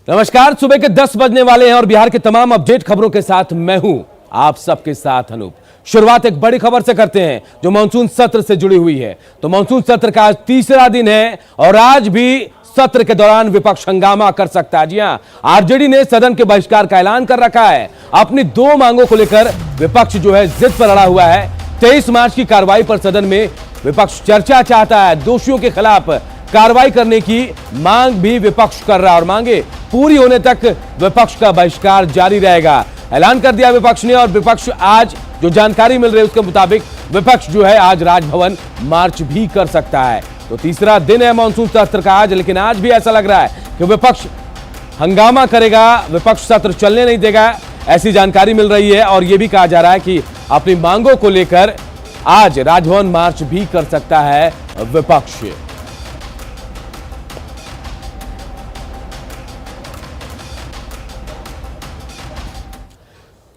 नमस्कार, सुबह के 10 बजने वाले हैं और बिहार के तमाम अपडेट खबरों के साथ मैं हूं आप सबके साथ अनूप। शुरुआत एक बड़ी खबर से करते हैं जो मानसून सत्र से जुड़ी हुई है। तो मानसून सत्र का आज तीसरा दिन है और आज भी सत्र के दौरान विपक्ष हंगामा कर सकता है। जी हां, आरजेडी ने सदन के बहिष्कार का ऐलान कर रखा है। अपनी दो मांगों को लेकर विपक्ष जो है जिद पर अड़ा हुआ है। 23 मार्च की कार्रवाई पर सदन में विपक्ष चर्चा चाहता है। दोषियों के खिलाफ कार्रवाई करने की मांग भी विपक्ष कर रहा है और मांगे पूरी होने तक विपक्ष का बहिष्कार जारी रहेगा। ऐलान कर दिया विपक्ष ने और विपक्ष आज जो जानकारी मिल रही है उसके मुताबिक विपक्ष जो है आज राजभवन मार्च भी कर सकता है। तो तीसरा दिन है मानसून सत्र का आज, लेकिन आज भी ऐसा लग रहा है कि विपक्ष हंगामा करेगा, विपक्ष सत्र चलने नहीं देगा, ऐसी जानकारी मिल रही है। और यह भी कहा जा रहा है कि अपनी मांगों को लेकर आज राजभवन मार्च भी कर सकता है विपक्ष।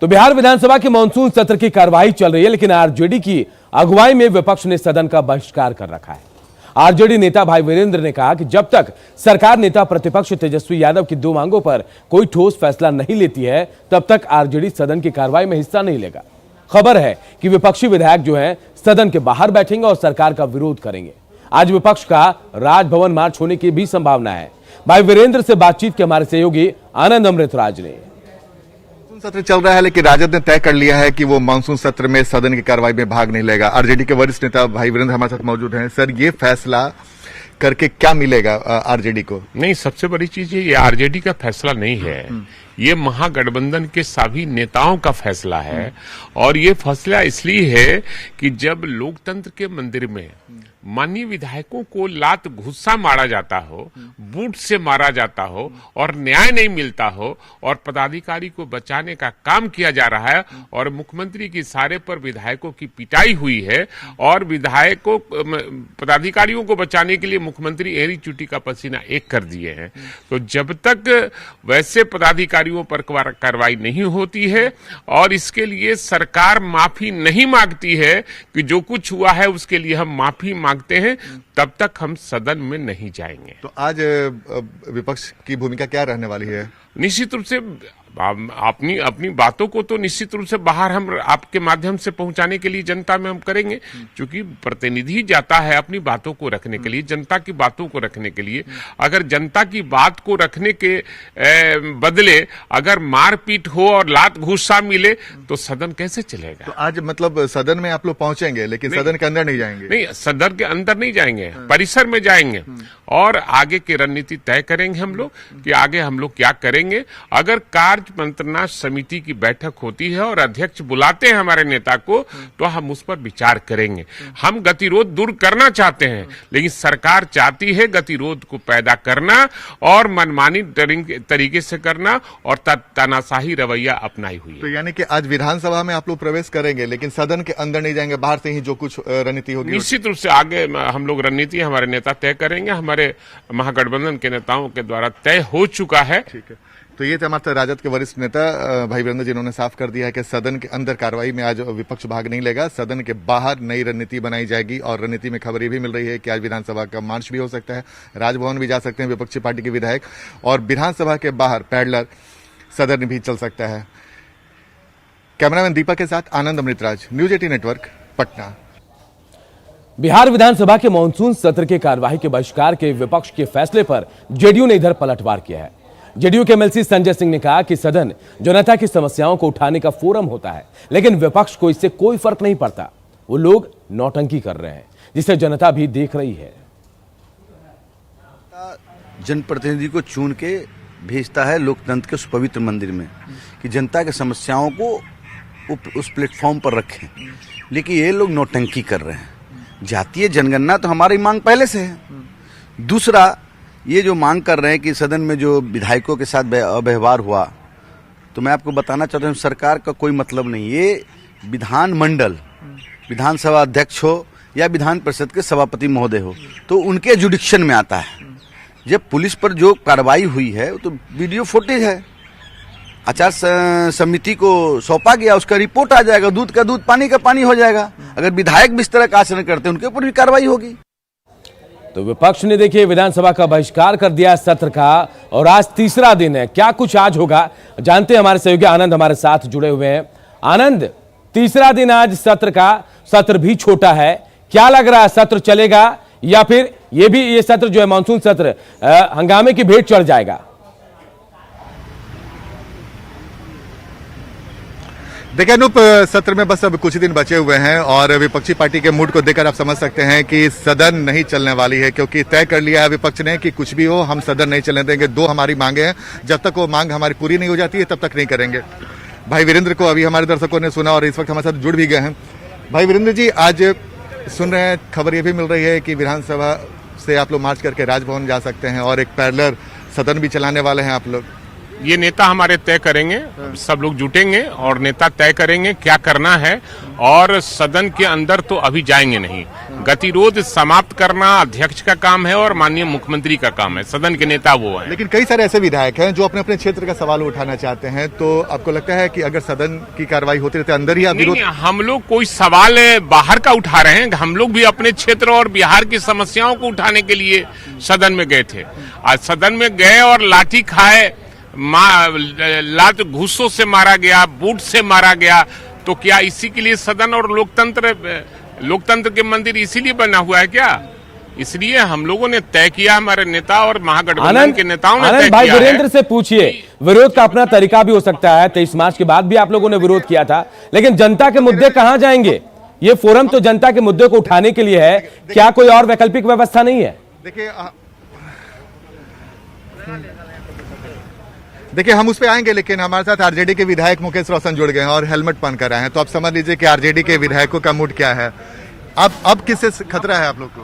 तो बिहार विधानसभा के मानसून सत्र की कार्रवाई चल रही है, लेकिन आरजेडी की अगुवाई में विपक्ष ने सदन का बहिष्कार कर रखा है। आरजेडी नेता भाई वीरेंद्र ने कहा कि जब तक सरकार नेता प्रतिपक्ष तेजस्वी यादव की दो मांगों पर कोई ठोस फैसला नहीं लेती है तब तक आरजेडी सदन की कार्रवाई में हिस्सा नहीं लेगा। खबर है कि विपक्षी विधायक जो है सदन के बाहर बैठेंगे और सरकार का विरोध करेंगे। आज विपक्ष का राजभवन मार्च होने की भी संभावना है। भाई वीरेंद्र से बातचीत के हमारे सहयोगी आनंद अमृतराज ने। सत्र चल रहा है लेकिन राजद ने तय कर लिया है कि वो मानसून सत्र में सदन की कार्रवाई में भाग नहीं लेगा। आरजेडी के वरिष्ठ नेता भाई वीरेंद्र हमारे साथ मौजूद हैं। सर, ये फैसला करके क्या मिलेगा आरजेडी को? नहीं, सबसे बड़ी चीज ये आरजेडी का फैसला नहीं है, ये महागठबंधन के सभी नेताओं का फैसला है। और ये फैसला इसलिए है कि जब लोकतंत्र के मंदिर में माननीय विधायकों को लात घुस्सा मारा जाता हो, बूट से मारा जाता हो और न्याय नहीं मिलता हो और पदाधिकारी को बचाने का काम किया जा रहा है और मुख्यमंत्री की इशारे पर विधायकों की पिटाई हुई है और विधायकों पदाधिकारियों को बचाने के लिए मुख्यमंत्री एड़ी चुटी का पसीना एक कर दिए हैं। तो जब तक वैसे पदाधिकारियों पर कार्रवाई नहीं होती है और इसके लिए सरकार माफी नहीं मांगती है कि जो कुछ हुआ है उसके लिए हम माफी मांगते हैं, तब तक हम सदन में नहीं जाएंगे। तो आज विपक्ष की भूमिका क्या रहने वाली है? निश्चित रूप से अपनी बातों को तो निश्चित रूप से बाहर हम आपके माध्यम से पहुंचाने के लिए जनता में हम करेंगे, क्योंकि प्रतिनिधि जाता है अपनी बातों को रखने के लिए, जनता की बातों को रखने के लिए। अगर जनता की बात को रखने के बदले अगर मारपीट हो और लात घूसा मिले तो सदन कैसे चलेगा? तो आज मतलब सदन में आप लोग पहुंचेंगे लेकिन सदन के अंदर नहीं जाएंगे? नहीं, सदन के अंदर नहीं जाएंगे, परिसर में जाएंगे और आगे की रणनीति तय करेंगे हम लोग कि आगे हम लोग क्या करेंगे। अगर कार्य मंत्रणा समिति की बैठक होती है और अध्यक्ष बुलाते हैं हमारे नेता को तो हम उस पर विचार करेंगे। हम गतिरोध दूर करना चाहते हैं, लेकिन सरकार चाहती है गतिरोध को पैदा करना और मनमानी तरीके से करना और तानाशाही रवैया अपनाई हुई है। तो यानी कि आज विधानसभा में आप लोग प्रवेश करेंगे लेकिन सदन के अंदर नहीं जाएंगे, बाहर से ही जो कुछ रणनीति होगी? निश्चित रूप से आगे हम लोग रणनीति हमारे नेता तय करेंगे, हमारे महागठबंधन के नेताओं के द्वारा तय हो चुका है। ठीक है, तो ये थे हमारे राजद के वरिष्ठ नेता भाई वीरेंद्र जिन्होंने साफ कर दिया है कि सदन के अंदर कार्रवाई में आज विपक्ष भाग नहीं लेगा, सदन के बाहर नई रणनीति बनाई जाएगी। और रणनीति में खबर ये भी मिल रही है कि आज विधानसभा का मार्च भी हो सकता है, राजभवन भी जा सकते हैं विपक्षी पार्टी के विधायक और विधानसभा के बाहर पैडलर सदन भी चल सकता है। कैमरामैन दीपक के साथ आनंद अमृतराज, न्यूज 18 नेटवर्क, पटना। बिहार विधानसभा के मानसून सत्र के कार्यवाही के बहिष्कार के विपक्ष के फैसले पर जेडीयू ने इधर पलटवार किया है। जेडीयू के एमएलसी संजय सिंह ने कहा कि सदन जनता की समस्याओं को उठाने का फोरम होता है, लेकिन विपक्ष को इससे कोई फर्क नहीं पड़ता। वो लोग नौटंकी कर रहे हैं जिसे जनता भी देख रही है। जनप्रतिनिधि को चुन के भेजता है लोकतंत्र के उस पवित्र मंदिर में कि जनता की समस्याओं को उस प्लेटफॉर्म पर रखें, लेकिन ये लोग नौटंकी कर रहे हैं। जातीय जनगणना तो हमारी मांग पहले से है। दूसरा, ये जो मांग कर रहे हैं कि सदन में जो विधायकों के साथ अव्यवहार हुआ, तो मैं आपको बताना चाहता हूँ सरकार का कोई मतलब नहीं। ये विधानमंडल, विधानसभा अध्यक्ष हो या विधान परिषद के सभापति महोदय हो, तो उनके जुडिक्शन में आता है। जब पुलिस पर जो कार्रवाई हुई है तो वीडियो फुटेज है, आचार समिति को सौंपा गया, उसका रिपोर्ट आ जाएगा, दूध का दूध पानी का पानी हो जाएगा। अगर विधायक भी इस तरह का आचरण करते हैं उनके ऊपर भी कार्रवाई होगी। तो विपक्ष ने देखिए विधानसभा का बहिष्कार कर दिया सत्र का, और आज तीसरा दिन है। क्या कुछ आज होगा जानते हैं, हमारे सहयोगी आनंद हमारे साथ जुड़े हुए हैं। आनंद, तीसरा दिन आज सत्र का, सत्र भी छोटा है, क्या लग रहा है, सत्र चलेगा या फिर ये सत्र जो है मानसून सत्र हंगामे की भेंट चढ़ जाएगा? देखिए अनूप, सत्र में बस अब कुछ दिन बचे हुए हैं और विपक्षी पार्टी के मूड को देखकर आप समझ सकते हैं कि सदन नहीं चलने वाली है, क्योंकि तय कर लिया है विपक्ष ने कि कुछ भी हो हम सदन नहीं चलने देंगे। 2 हमारी मांगे हैं, जब तक वो मांग हमारी पूरी नहीं हो जाती है तब तक नहीं करेंगे। भाई वीरेंद्र को अभी हमारे दर्शकों ने सुना और इस वक्त हमारे साथ जुड़ भी गए हैं। भाई वीरेंद्र जी, आज सुन रहे हैं, खबर ये भी मिल रही है कि विधानसभा से आप लोग मार्च करके राजभवन जा सकते हैं और एक पैरेलल सदन भी चलाने वाले हैं आप लोग। ये नेता हमारे तय करेंगे, सब लोग जुटेंगे और नेता तय करेंगे क्या करना है, और सदन के अंदर तो अभी जाएंगे नहीं। गतिरोध समाप्त करना अध्यक्ष का काम है और माननीय मुख्यमंत्री का काम है, सदन के नेता वो हैं। लेकिन कई सारे ऐसे विधायक हैं जो अपने अपने क्षेत्र का सवाल उठाना चाहते हैं, तो आपको लगता है कि अगर सदन की कार्रवाई होती रहती अंदर ही आप विरोध? हम लोग कोई सवाल बाहर का उठा रहे हैं, हम लोग भी अपने क्षेत्र और बिहार की समस्याओं को उठाने के लिए सदन में गए थे। आज सदन में गए और लाठी खाए, लात घूसों से मारा गया, बूट से मारा गया, तो क्या इसी के लिए सदन और लोकतंत्र के मंदिर इसीलिए बना हुआ है क्या? इसलिए हम लोगों ने तय किया, हमारे नेता और महागठबंधन के नेताओं ने तय किया। भाई वीरेंद्र से पूछिए, विरोध का अपना तरीका भी हो सकता है। 23 मार्च के बाद भी आप लोगों ने विरोध किया था, लेकिन जनता के मुद्दे कहां जाएंगे? ये फोरम तो जनता के मुद्दे को उठाने के लिए है, क्या कोई और वैकल्पिक व्यवस्था नहीं है? देखिए हम उस पे आएंगे, लेकिन हमारे साथ आरजेडी के विधायक मुकेश रोशन जुड़ गए हैं और हेलमेट पहन कर आए हैं, तो आप समझ लीजिए कि आरजेडी के विधायकों का मूड क्या है। अब किससे खतरा है आप लोग को?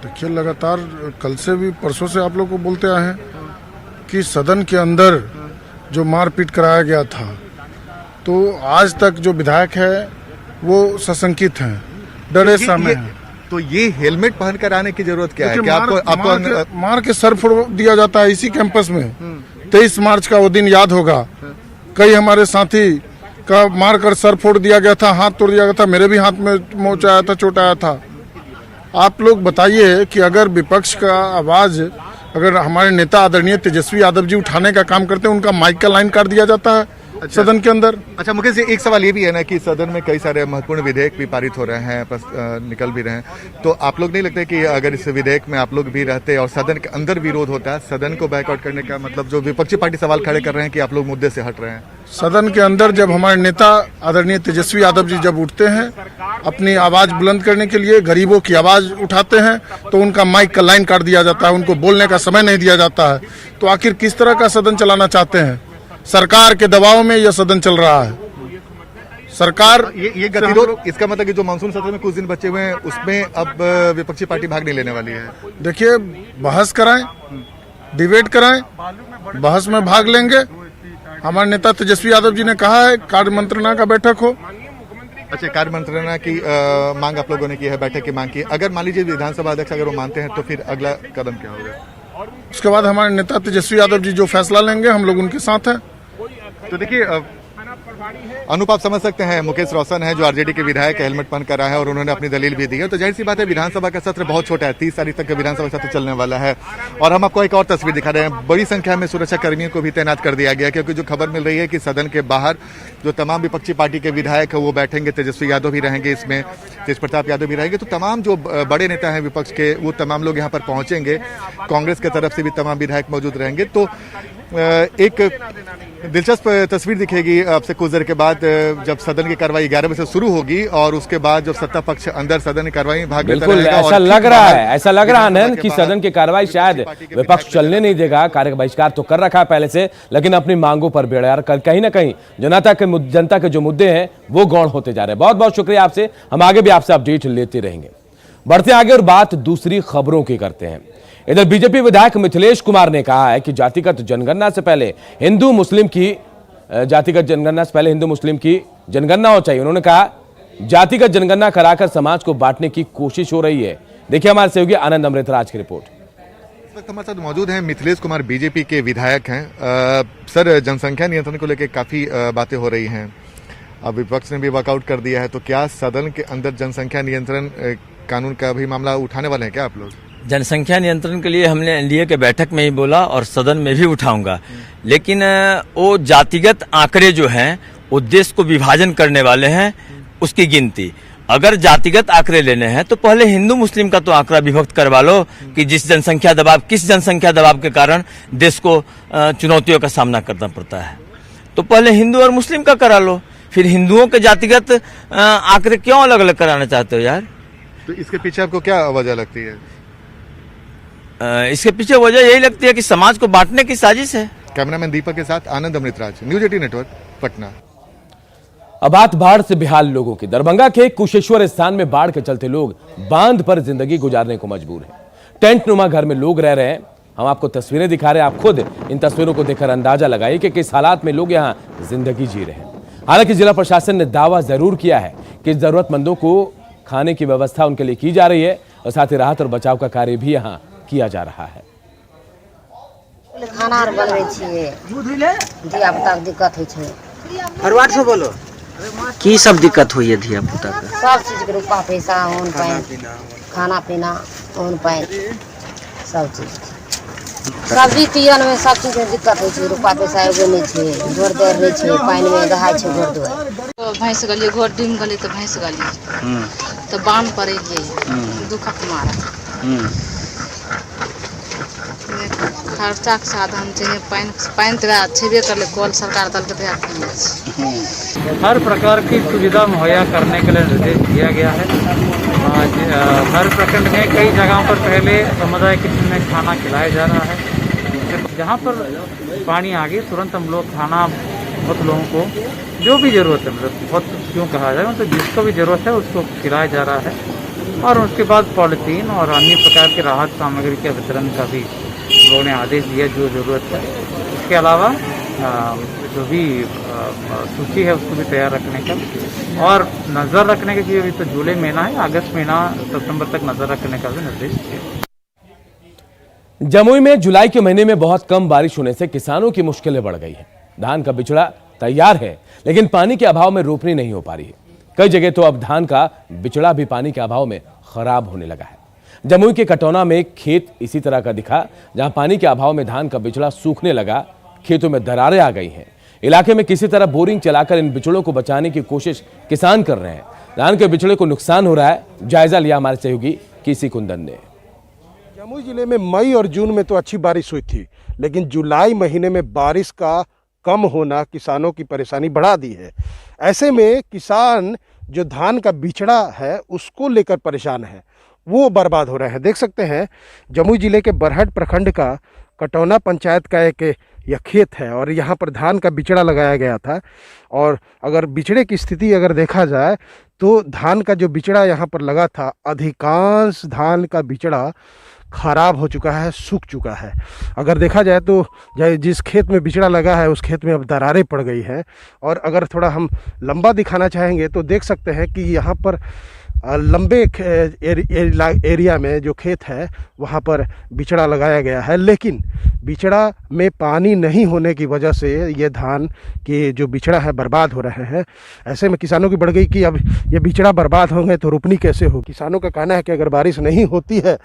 देखिए, लगातार कल से भी, परसों से आप लोग को बोलते आए हैं कि सदन के अंदर जो मारपीट कराया गया था, तो आज तक जो विधायक है वो सशंकित हैं, डरे समय हैं। तो ये हेलमेट पहन कर आने की जरूरत क्या है? मार के सर फोड़ दिया जाता है इसी कैंपस में। 23 मार्च का वो दिन याद होगा, कई हमारे साथी का मारकर सर फोड़ दिया गया था, हाथ तोड़ दिया गया था, मेरे भी हाथ में मोच आया था, चोट आया था। आप लोग बताइए कि अगर विपक्ष का आवाज, अगर हमारे नेता आदरणीय तेजस्वी यादव जी उठाने का काम करते हैं, उनका माइक का लाइन काट दिया जाता है सदन के अंदर। अच्छा मुकेश जी, एक सवाल ये भी है ना कि सदन में कई सारे महत्वपूर्ण विधेयक भी पारित हो रहे हैं, निकल भी रहे हैं, तो आप लोग नहीं लगते कि अगर इस विधेयक में आप लोग भी रहते और सदन के अंदर विरोध होता, सदन को बैकआउट करने का मतलब जो विपक्षी पार्टी सवाल खड़े कर रहे हैं कि आप लोग मुद्दे से हट रहे हैं? सदन के अंदर जब हमारे नेता आदरणीय तेजस्वी यादव जी जब उठते हैं अपनी आवाज बुलंद करने के लिए, गरीबों की आवाज उठाते हैं, तो उनका माइक का लाइन काट दिया जाता है, उनको बोलने का समय नहीं दिया जाता है। तो आखिर किस तरह का सदन चलाना चाहते हैं? सरकार के दबाव में यह सदन चल रहा है। सरकार ये गतिरोध, इसका मतलब कि जो मानसून सत्र में कुछ दिन बचे हुए हैं उसमें अब विपक्षी पार्टी भाग नहीं लेने वाली है। देखिए, बहस कराएं, डिबेट कराएं, बहस में भाग लेंगे। हमारे नेता तेजस्वी यादव जी ने कहा है कार्य मंत्रणा का बैठक हो। अच्छा, कार्य मंत्रणा की मांग आप लोगों ने की है, बैठक की मांग की। अगर मान लीजिए विधानसभा अध्यक्ष अगर वो मानते हैं तो फिर अगला कदम क्या होगा? उसके बाद हमारे नेता तेजस्वी यादव जी जो फैसला लेंगे हम लोग उनके साथ हैं। तो देखिए अनूप, आप समझ सकते हैं मुकेश रोशन है जो आरजेडी के विधायक हेलमेट पहन कर आए हैं और उन्होंने अपनी दलील भी दी है। तो जाहिर सी बात है विधानसभा का सत्र बहुत छोटा है, 30 तारीख तक विधानसभा सत्र चलने वाला है। और हम आपको एक और तस्वीर दिखा रहे हैं, बड़ी संख्या में सुरक्षा कर्मियों को भी तैनात कर दिया गया, क्योंकि जो खबर मिल रही है कि सदन के बाहर जो तमाम विपक्षी पार्टी के विधायक है वो बैठेंगे, तेजस्वी यादव भी रहेंगे, इसमें तेज प्रताप यादव भी रहेंगे, तो तमाम जो बड़े नेता हैं विपक्ष के वो तमाम लोग यहाँ पर पहुंचेंगे। कांग्रेस की तरफ से भी तमाम विधायक मौजूद रहेंगे। तो एक दिलचस्प तस्वीर दिखेगी आपसे कुछ देर के बाद, जब सदन की कार्रवाई 11 बजे से शुरू होगी और उसके बाद जब सत्ता पक्ष अंदर सदन की कार्रवाई में भाग लेता रहेगा। ऐसा लग रहा है, ऐसा लग रहा है कि सदन की कार्रवाई शायद विपक्ष चलने नहीं देगा। कार्य बहिष्कार तो कर रखा है पहले से, लेकिन अपनी मांगों पर बेड़ार कहीं ना कहीं जनता के जो मुद्दे हैं वो गौण होते जा रहे हैं। बहुत बहुत शुक्रिया आपसे, हम आगे भी आपसे अपडेट लेते रहेंगे। बढ़ते आगे और बात दूसरी खबरों की करते हैं। इधर बीजेपी विधायक मिथिलेश कुमार ने कहा है कि जातिगत जनगणना से पहले हिंदू मुस्लिम की जनगणना हो चाहिए। उन्होंने कहा जातिगत जनगणना कराकर समाज को बांटने की कोशिश हो रही है। देखिए हमारे सहयोगी आनंद अमृतराज की रिपोर्ट। इस वक्त हमारे साथ मौजूद हैं मिथिलेश कुमार, बीजेपी के विधायक हैं। सर, जनसंख्या नियंत्रण को लेकर काफी बातें हो रही हैं, अब विपक्ष ने भी वॉकआउट कर दिया है, तो क्या सदन के अंदर जनसंख्या नियंत्रण कानून का भी मामला उठाने वाले हैं क्या आप लोग? जनसंख्या नियंत्रण के लिए हमने एनडीए के बैठक में ही बोला और सदन में भी उठाऊंगा, लेकिन वो जातिगत आंकड़े जो हैं वो देश को विभाजन करने वाले हैं, उसकी गिनती। अगर जातिगत आंकड़े लेने हैं तो पहले हिंदू मुस्लिम का तो आंकड़ा विभक्त करवा लो कि किस जनसंख्या दबाव के कारण देश को चुनौतियों का सामना करना पड़ता है, तो पहले हिंदू और मुस्लिम का करा लो। फिर हिंदुओं के जातिगत आंकड़े क्यों अलग अलग कराना चाहते हो यार? तो इसके पीछे आपको क्या वजह लगती है? इसके पीछे वजह यही लगती है कि समाज को बांटने की साजिश है। कैमरामैन दीपक के साथ आनंद अमृतराज, न्यूज 18 नेटवर्क, पटना। अब बात बाढ़ से बेहाल लोगों की। दरभंगा के कुशेश्वर स्थान में बाढ़ के चलते लोग बांध पर जिंदगी गुजारने को मजबूर हैं। टेंट नुमा घर में लोग रह रहे हैं। हम आपको तस्वीरें दिखा रहे हैं, आप खुद इन तस्वीरों को देखकर अंदाजा लगाइए कि किस हालात में लोग यहां जिंदगी जी रहे हैं। हालांकि जिला प्रशासन ने दावा जरूर किया है कि जरूरतमंदों को खाने की व्यवस्था उनके लिए की जा रही है और साथ ही राहत और बचाव का कार्य भी यहां किया जा रहा है। खाना बनबै छियै, धिया पुता के दिक्कत होइ छै। फरवार से बोलो, की सब दिक्कत हुई है धिया पुता का? सब चीज के रुपा पैसा, ओन पानि, खाना पीना, ओन पानि, सब चीज। सब्जी तियन में सब चीज में दिक्कत होइ छै। रुपा पैसा एगो नहि छै, घर दुआरि नहि छै, पानि में दहाय छै घर दुआरि। भैंस गलिए, घर डूबि गेलै तऽ भैंस गलिए, तऽ बांध पर एलियै दुखक मारा। खर्चा के साधन छै, पानि तऽ छेबे करले, कल सरकार दल के दिया। हर प्रकार की सुविधा मुहैया करने के लिए निर्देश दिया गया है। आज हर प्रखंड में कई जगहों पर पहले समुदाय किचन में खाना खिलाया जा रहा है। जहाँ पर पानी आ गई तुरंत हम लोग खाना बहुत लोगों को जो भी ज़रूरत है, मतलब बहुत क्यों कहा जाए, मतलब जिसको भी ज़रूरत है उसको खिलाया जा रहा है। और उसके बाद पॉलिथीन और अन्य प्रकार के राहत सामग्री के वितरण का भी लोगों ने आदेश दिया जो ज़रूरत है। इसके अलावा जो भी सूची है उसको भी तैयार रखने का और नज़र रखने के लिए, अभी तो जुलाई महीना है, अगस्त महीना सितंबर तक नज़र रखने का भी निर्देश दिया। जमुई में जुलाई के महीने में बहुत कम बारिश होने से किसानों की मुश्किलें बढ़ गई हैं। धान का बिचड़ा तैयार है लेकिन पानी के अभाव में रोपनी नहीं हो पा रही है। कई जगह तो अब धान का बिचड़ा भी पानी के अभाव में खराब होने लगा है। जमुई के कटौना में एक खेत इसी तरह का दिखा, जहां पानी के अभाव में धान का बिचड़ा सूखने लगा, खेतों में दरारें आ गई हैं। इलाके में किसी तरह बोरिंग चलाकर इन बिचड़ों को बचाने की कोशिश किसान कर रहे हैं। धान के बिचड़े को नुकसान हो रहा है, जायजा लिया हमारे सहयोगी केसी कुंदन ने। जमुई जिले में मई और जून में तो अच्छी बारिश हुई थी, लेकिन जुलाई महीने में बारिश का कम होना किसानों की परेशानी बढ़ा दी है। ऐसे में किसान जो धान का बिचड़ा है उसको लेकर परेशान है, वो बर्बाद हो रहे हैं। देख सकते हैं जमुई जिले के बरहट प्रखंड का कटौना पंचायत का एक यह खेत है और यहाँ पर धान का बिचड़ा लगाया गया था। और अगर बिचड़े की स्थिति अगर देखा जाए तो धान का जो बिचड़ा यहाँ पर लगा था, अधिकांश धान का बिचड़ा खराब हो चुका है, सूख चुका है। अगर देखा जाए तो जिस खेत में बिचड़ा लगा है उस खेत में अब दरारें पड़ गई हैं। और अगर थोड़ा हम लंबा दिखाना चाहेंगे तो देख सकते हैं कि यहाँ पर लंबे एरिया में जो खेत है वहाँ पर बिचड़ा लगाया गया है, लेकिन बिचड़ा में पानी नहीं होने की वजह से ये धान के जो बिचड़ा है बर्बाद हो रहे हैं। ऐसे में किसानों की बढ़ गई कि अब ये बिचड़ा बर्बाद होंगे तो रोपनी कैसे होगी। किसानों का कहना है कि अगर बारिश नहीं होती है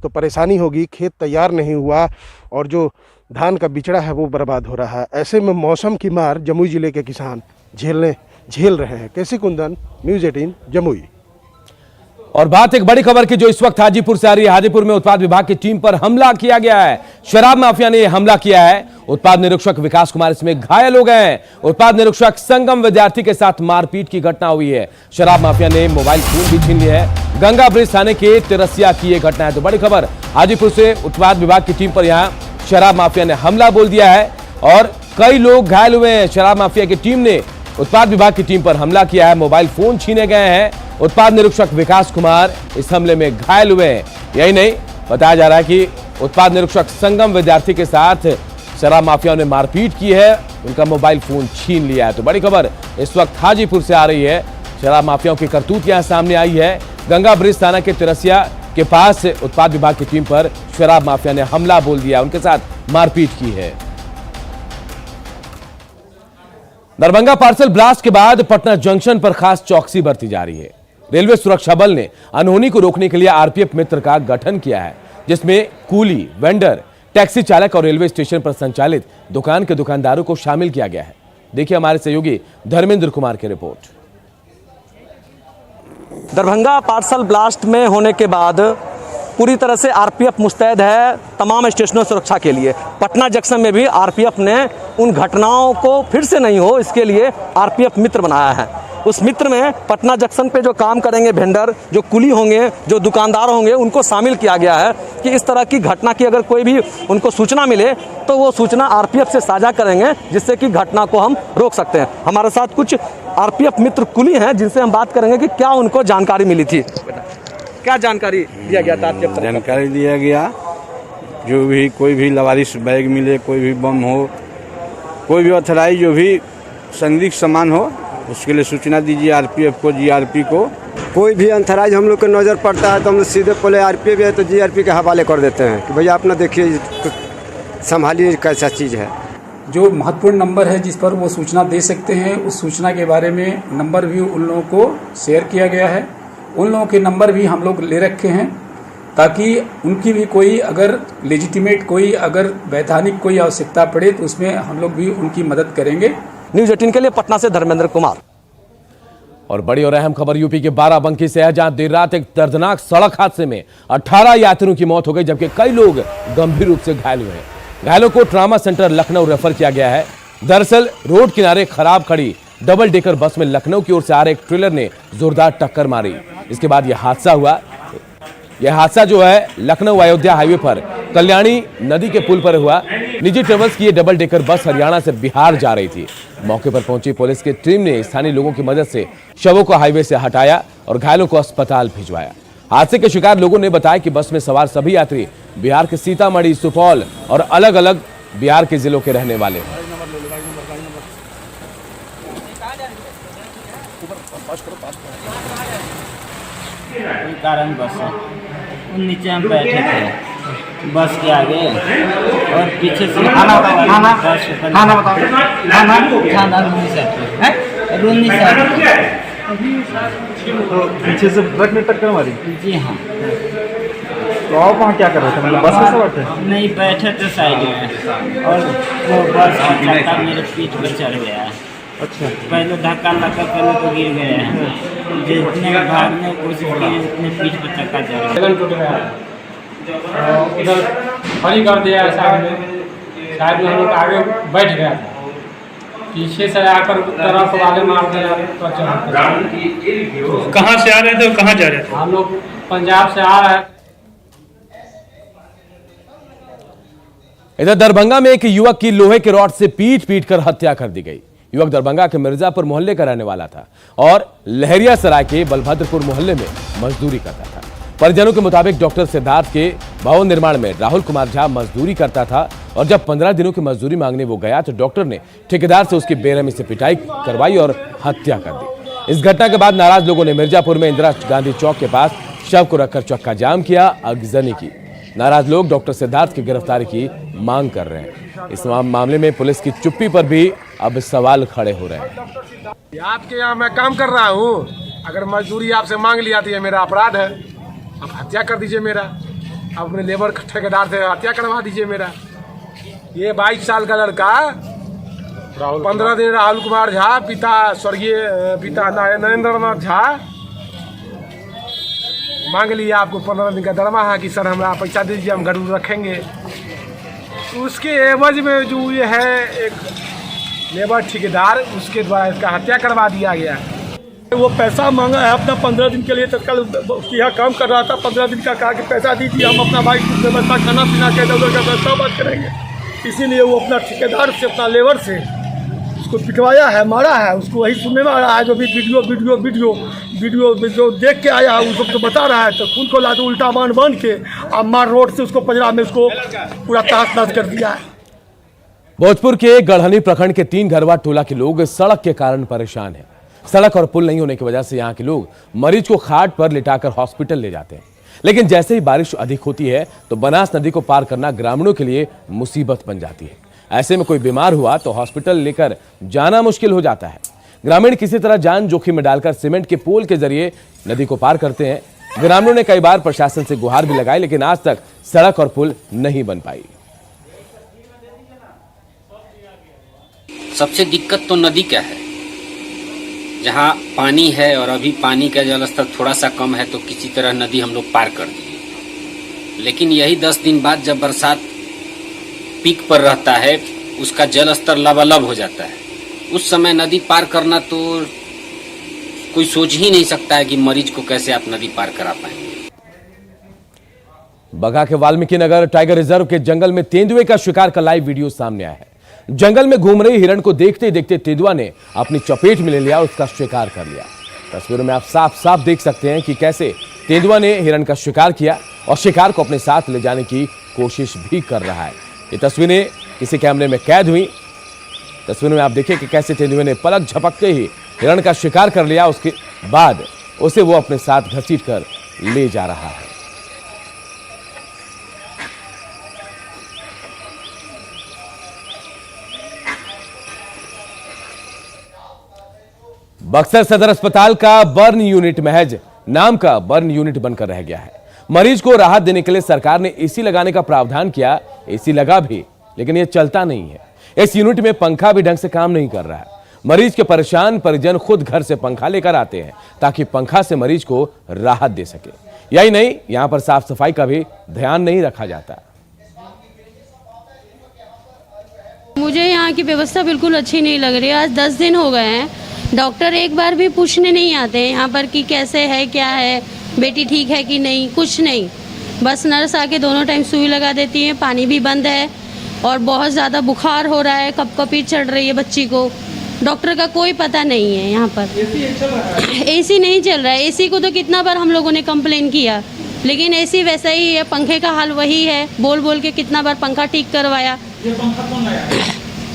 तो परेशानी होगी, खेत तैयार नहीं हुआ और जो धान का बिचड़ा है वो बर्बाद हो रहा है। ऐसे में मौसम की मार जमुई जिले के किसान झेल रहे हैं। केसी कुंदन, न्यूज़ 18 जमुई। और बात एक बड़ी खबर की जो इस वक्त हाजीपुर से आ रही है। हाजीपुर में उत्पाद विभाग की टीम पर हमला किया गया है। शराब माफिया ने यह हमला किया है। उत्पाद निरीक्षक विकास कुमार इसमें घायल हो गए हैं। उत्पाद निरीक्षक संगम विद्यार्थी के साथ मारपीट की घटना हुई है। शराब माफिया ने मोबाइल फोन भी छीन लिया है। गंगा ब्रिज थाने के तिरसिया की यह घटना है। तो बड़ी खबर हाजीपुर से उत्पाद विभाग की टीम पर यहां शराब माफिया ने हमला बोल दिया है और कई लोग घायल हुए हैं। शराब माफिया की टीम ने उत्पाद विभाग की टीम पर हमला किया है, मोबाइल फोन छीने गए हैं। उत्पाद निरीक्षक विकास कुमार इस हमले में घायल हुए हैं। यही नहीं, बताया जा रहा है कि उत्पाद निरीक्षक संगम विद्यार्थी के साथ शराब माफियाओं ने मारपीट की है, उनका मोबाइल फोन छीन लिया है। तो बड़ी खबर इस वक्त हाजीपुर से आ रही है। शराब माफियाओं की करतूत यहां सामने आई है। गंगा ब्रिज थाना के तिरसिया के पास उत्पाद विभाग की टीम पर शराब माफिया ने हमला बोल दिया, उनके साथ मारपीट की है। दरभंगा पार्सल ब्लास्ट के बाद पटना जंक्शन पर खास चौकसी बरती जा रही है। रेलवे सुरक्षा बल ने अनहोनी को रोकने के लिए आरपीएफ मित्र का गठन किया है। जिसमें कूली, वेंडर, टैक्सी चालक और रेलवे स्टेशन पर संचालित दुकान के दुकानदारों को शामिल किया गया है। देखिए हमारे सहयोगी धर्मेंद्र कुमार की रिपोर्ट। दरभंगा पार्सल ब्लास्ट में होने के बाद पूरी तरह से आरपीएफ मुस्तैद है तमाम स्टेशनों सुरक्षा के लिए। पटना जंक्शन में भी आरपीएफ ने उन घटनाओं को फिर से नहीं हो इसके लिए आरपीएफ मित्र बनाया है। उस मित्र में पटना जंक्शन पे जो काम करेंगे वेंडर, जो कुली होंगे, जो दुकानदार होंगे, उनको शामिल किया गया है कि इस तरह की घटना की अगर कोई भी उनको सूचना मिले तो वो सूचना आरपीएफ से साझा करेंगे, जिससे कि घटना को हम रोक सकते हैं। हमारे साथ कुछ आरपीएफ मित्र कुली हैं जिनसे हम बात करेंगे कि क्या उनको जानकारी मिली थी। क्या जानकारी दिया गया था? जानकारी दिया गया जो भी कोई भी लवारिस बैग मिले, कोई भी बम हो, कोई भी ऑथराइज जो भी संदिग्ध सामान हो, उसके लिए सूचना दीजिए आरपीएफ को, जीआरपी को। कोई भी अंतराज हम लोग को नज़र पड़ता है तो हम लोग सीधे पहले आरपीएफ है तो जीआरपी के हवाले कर देते हैं कि भैया अपना देखिए, संभालिए कैसा चीज़ है। जो महत्वपूर्ण नंबर है जिस पर वो सूचना दे सकते हैं, उस सूचना के बारे में नंबर भी उन लोगों को शेयर किया गया है। उन लोगों के नंबर भी हम लोग ले रखे हैं ताकि उनकी भी कोई अगर लेजिटिमेट कोई अगर वैधानिक कोई आवश्यकता पड़े तो उसमें हम लोग भी उनकी मदद करेंगे। न्यूज़ 18 के लिए पटना से धर्मेंद्र कुमार। और बड़ी और अहम खबर यूपी के बाराबंकी से है, जहां देर रात एक दर्दनाक सड़क हादसे में 18 यात्रियों की मौत हो गई, जबकि कई लोग गंभीर रूप से घायल हुए हैं। घायलों को ट्रामा सेंटर लखनऊ रेफर किया गया है। दरअसल रोड किनारे खराब खड़ी डबल डेकर बस में लखनऊ की ओर से आ रहे एक ट्रेलर ने जोरदार टक्कर मारी। इसके बाद यह हादसा हुआ। यह हादसा जो है लखनऊ अयोध्या हाईवे पर कल्याणी नदी के पुल पर हुआ। निजी ट्रेवल्स की यह डबल डेकर बस हरियाणा से बिहार जा रही थी। मौके पर पहुंची पुलिस की टीम ने स्थानीय लोगों की मदद से शवों को हाईवे से हटाया और घायलों को अस्पताल भिजवाया। हादसे के शिकार लोगों ने बताया कि बस में सवार सभी यात्री बिहार के सीतामढ़ी, सुपौल और अलग अलग बिहार के जिलों के रहने वाले हैं। कोई कारण बस नीचे हम बैठे थे बस के आगे और पीछे से पीछे से ट्रक ने टक्कर मारी। जी हाँ। तो आप वहाँ क्या कर रहे थे? मतलब बस में से बैठे? नहीं, बैठे थे साइड में और वो बस का चक्का मेरे पीठ पर चढ़ गया है। अच्छा। पहले धक्का लगा, पहले तो गिर गए हैं। जितने भागने की कोशिश की उतने पीठ पर चक्का चढ़ गया। टूट गया, उधर खड़ी कर दिया साइड में हम लोग आगे बैठ गया था, पीछे से आकर तरफ वाले मार दिया। कहाँ से आ रहे थे और कहाँ जा रहे थे? हम लोग पंजाब से आ रहे हैं। इधर दरभंगा में एक युवक की लोहे के रॉड से पीट कर हत्या कर दी गई। युवक दरभंगा के मिर्जापुर मोहल्ले का रहने वाला था और लहरिया सराय के बलभद्रपुर मोहल्ले में मजदूरी करता था। परिजनों के मुताबिक डॉक्टर सिद्धार्थ के भवन निर्माण में राहुल कुमार झा मजदूरी करता था और जब 15 दिनों की मजदूरी मांगने वो गया तो डॉक्टर ने ठेकेदार से उसकी बेरहमी से पिटाई करवाई और हत्या कर दी। इस घटना के बाद नाराज लोगों ने मिर्जापुर में इंदिरा गांधी चौक के पास शव को रखकर चक्का जाम किया, आगजनी की। नाराज लोग डॉक्टर सिद्धार्थ की गिरफ्तारी की मांग कर रहे हैं। इस मामले में पुलिस की चुप्पी पर भी अब सवाल खड़े हो रहे हैं। आपके यहाँ मैं काम कर रहा हूँ, अगर मजदूरी आपसे मांग लिया तो ये मेरा अपराध है। आप हत्या कर दीजिए मेरा, आप अपने लेबर ठेकेदार से हत्या करवा दीजिए मेरा। ये 22 साल का लड़का 15 दिन राहुल कुमार झा, पिता स्वर्गीय पिता नरेंद्रनाथ झा मांग लिया आपको 15 दिन का दरमाहा कि सर हमारा पैसा दीजिए, हम घर रखेंगे। तो उसके एवज में जो ये है एक लेबर ठेकेदार, उसके द्वारा इसका हत्या करवा दिया गया। वो पैसा मांगा है अपना 15 दिन के लिए, तत्काल यहाँ काम कर रहा था। 15 दिन का कहा कि पैसा दीजिए, हम अपना भाई व्यवस्था खाना पीना के उधर का व्यवस्था बात करेंगे। इसीलिए वो अपना ठेकेदार से, अपना लेबर से उसको पिटवाया है, मारा है। उसको वही सुनने में आ रहा है, जो भी वीडियो जो देख के आया है उसको तो बता रहा है। तो खून को ला तो उल्टा बांध के और मार रोड से उसको पंजरा में उसको पूरा तहस-नहस कर दिया है। भोजपुर के गढ़हनी प्रखंड के 3 घरवा टोला के लोग सड़क के कारण परेशान हैं। सड़क और पुल नहीं होने की वजह से यहाँ के लोग मरीज को खाट पर लिटाकर हॉस्पिटल ले जाते हैं, लेकिन जैसे ही बारिश अधिक होती है तो बनास नदी को पार करना ग्रामीणों के लिए मुसीबत बन जाती है। ऐसे में कोई बीमार हुआ तो हॉस्पिटल लेकर जाना मुश्किल हो जाता है। ग्रामीण किसी तरह जान जोखिम में डालकर सीमेंट के पोल के जरिए नदी को पार करते हैं। ग्रामीणों ने कई बार प्रशासन से गुहार भी लगाई, लेकिन आज तक सड़क और पुल नहीं बन पाई। सबसे दिक्कत तो नदी का है, जहाँ पानी है और अभी पानी का जल स्तर थोड़ा सा कम है तो किसी तरह नदी हम लोग पार कर दिए। लेकिन यही 10 दिन बाद जब बरसात पीक पर रहता है, उसका जल स्तर लबालब हो जाता है। उस समय नदी पार करना तो कोई सोच ही नहीं सकता है कि मरीज को कैसे आप नदी पार करा पाएंगे। बगहा के वाल्मीकि नगर टाइगर रिजर्व के जंगल में तेंदुए का शिकार का लाइव वीडियो सामने आया है। जंगल में घूम रही हिरण को देखते ही देखते तेंदुआ ने अपनी चपेट में ले लिया, उसका शिकार कर लिया। तस्वीरों में आप साफ साफ देख सकते हैं कि कैसे तेंदुआ ने हिरण का शिकार किया और शिकार को अपने साथ ले जाने की कोशिश भी कर रहा है। ये तस्वीरें किसी कैमरे में कैद हुई। तस्वीरों में आप देखिए कि कैसे तेंदुए ने पलक झपकते ही हिरण का शिकार कर लिया, उसके बाद उसे वो अपने साथ घसीट कर ले जा रहा है। बक्सर सदर अस्पताल का बर्न यूनिट महज नाम का बर्न यूनिट बनकर रह गया है। मरीज को राहत देने के लिए सरकार ने एसी लगाने का प्रावधान किया, एसी लगा भी, लेकिन यह चलता नहीं है। इस यूनिट में पंखा भी ढंग से काम नहीं कर रहा है। मरीज के परेशान परिजन खुद घर से पंखा लेकर आते हैं ताकि पंखा से मरीज को राहत दे सके। यही नहीं, यहां पर साफ सफाई का भी ध्यान नहीं रखा जाता। मुझे यहाँ की व्यवस्था बिल्कुल अच्छी नहीं लग रही है। आज 10 दिन हो गए हैं, डॉक्टर एक बार भी पूछने नहीं आते हैं यहाँ पर कि कैसे है, क्या है, बेटी ठीक है कि नहीं, कुछ नहीं। बस नर्स आके दोनों टाइम सुई लगा देती है। पानी भी बंद है और बहुत ज़्यादा बुखार हो रहा है, कपकपी चढ़ रही है बच्ची को। डॉक्टर का कोई पता नहीं है यहाँ पर। एसी नहीं चल रहा है। एसी को तो कितना बार हम लोगों ने कंप्लेन किया, लेकिन एसी वैसा ही है, पंखे का हाल वही है। बोल बोल के कितना बार पंखा ठीक करवाया। ये पंखा कौन लाया?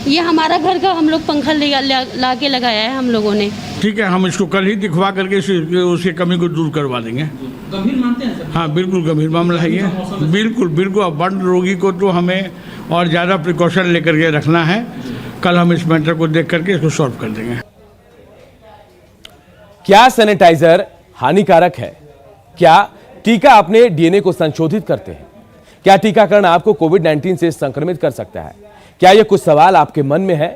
ये हमारा घर का हम लोग पंखा ला के लगाया है हम लोगों ने। ठीक है, हम इसको कल ही दिखवा करके उसकी कमी को दूर करवा देंगे। गंभीर मानते हैं सर? हाँ, बिल्कुल गंभीर मामला है ये। बिल्कुल बिल्कुल। अब बर्न रोगी को तो हमें और ज़्यादा प्रिकॉशन लेकर के रखना है। कल हम इस मैटर को देख करके इसको सॉल्व कर देंगे। क्या सैनिटाइजर हानिकारक है? क्या टीका अपने डीएनए को संशोधित करते हैं? क्या टीकाकरण आपको कोविड-19 से संक्रमित कर सकता है? क्या ये कुछ सवाल आपके मन में है?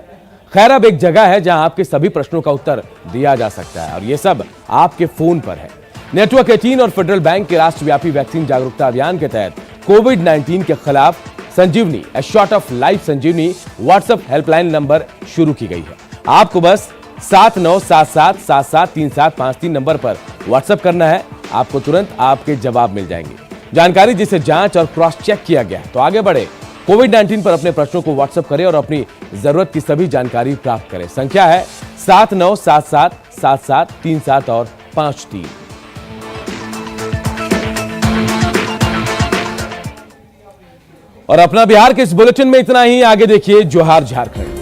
खैर, अब एक जगह है जहां आपके सभी प्रश्नों का उत्तर दिया जा सकता है और ये सब आपके फोन पर है। नेटवर्क 18 और फेडरल बैंक के राष्ट्रव्यापी वैक्सीन जागरूकता अभियान के तहत कोविड-19 के खिलाफ Sanjeevani a shot of life Sanjeevani WhatsApp helpline number शुरू की गई है। आपको बस 7977773753 नंबर पर व्हाट्सएप करना है। आपको तुरंत आपके जवाब मिल जाएंगे। जानकारी जिसे जांच और क्रॉस चेक किया गया है। तो आगे बढ़े, कोविड-19 पर अपने प्रश्नों को व्हाट्सएप करें और अपनी जरूरत की सभी जानकारी प्राप्त करें। संख्या है 79777737 और 53। और अपना बिहार के इस बुलेटिन में इतना ही। आगे देखिए जोहार झारखंड।